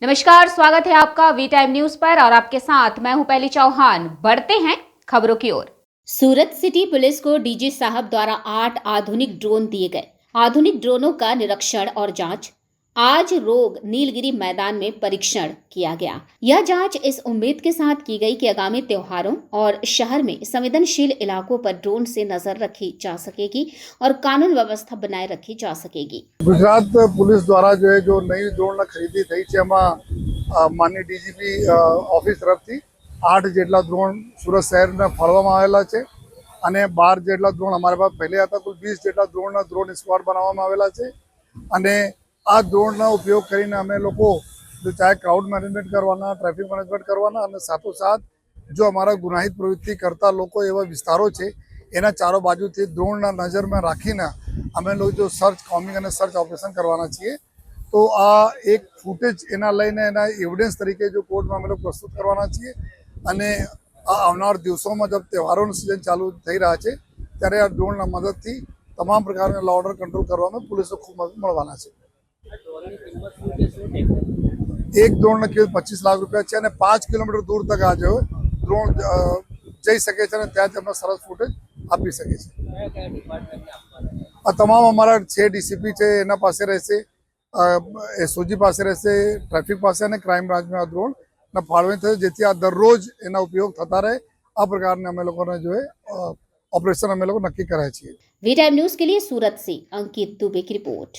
नमस्कार, स्वागत है आपका वी टाइम न्यूज पर और आपके साथ मैं हूं पहली चौहान। बढ़ते हैं खबरों की ओर। सूरत सिटी पुलिस को डीजी साहब द्वारा 8 आधुनिक ड्रोन दिए गए। आधुनिक ड्रोनों का निरीक्षण और जांच आज रोग नीलगिरी मैदान में परीक्षण किया गया। यह जांच इस उम्मीद के साथ की गई कि आगामी त्योहारों और शहर में संवेदनशील इलाकों पर ड्रोन से नजर रखी जा सकेगी और कानून व्यवस्था बनाए रखी जा सकेगी। गुजरात पुलिस द्वारा जो नई ड्रोन खरीदी थी माननीय ડીજીપી ઓફિસ તરફથી 8 જેટલા ડ્રોન સુરત શહેરને ફાળવવામાં આવેલા છે અને 12 જેટલા ડ્રોન અમારી પાસે પહેલે હતા। કુલ 20 જેટલા ડ્રોન સ્ક્વોડ બનાવવામાં આવેલા છે અને આ ડ્રોનનો ઉપયોગ કરીને અમે લોકો જો ચાહે ક્રાઉડ મેનેજમેન્ટ કરવાના, ટ્રાફિક મેનેજમેન્ટ કરવાના અને સાથોસાથ જો અમારા ગુનાહિત પ્રવૃત્તિ કરતા લોકો એવા વિસ્તારો છે એના ચારો બાજુથી ડ્રોનના નજરમાં રાખીને અમે લોકો જો સર્ચ કોમિંગ અને સર્ચ ઓપરેશન કરવાના છીએ। તો આ એક ફૂટેજ એના લઈને એના એવિડન્સ તરીકે જો કોર્ટમાં અમે લોકો પ્રસ્તુત કરવાના છીએ અને આવનાર દિવસોમાં જબ તહેવારોનું સિઝન ચાલુ થઈ રહ્યા છે ત્યારે આ ડ્રોનના મદદથી તમામ પ્રકારના લો ઓર્ડર કંટ્રોલ કરવામાં પોલીસને ખૂબ મદદ મળવાના છે। એક ડ્રોનની કિંમત 25 લાખ રૂપિયા છે અને 5 કિલોમીટર દૂર તક આ જો ડ્રોન જઈ શકે છે અને ત્યાં તેમનો સરસ ફૂટેજ આપી શકે છે। આ તમામ અમારા 6 ડીસીપી છે એના પાસે રહેશે, એસઓજી પાસે રહેશે, ટ્રાફિક પાસે અને ક્રાઇમ બ્રાન્ચમાં આ ડ્રોન ફાળવણી થશે જેથી આ દરરોજ એના ઉપયોગ થતા રહે। આ પ્રકારના અમે લોકોને જો ऑपरेशन અમે લોકો નક્કી કર્યા છીએ। वी टाइम न्यूज के लिए सूरत से अंकित दुबे की रिपोर्ट।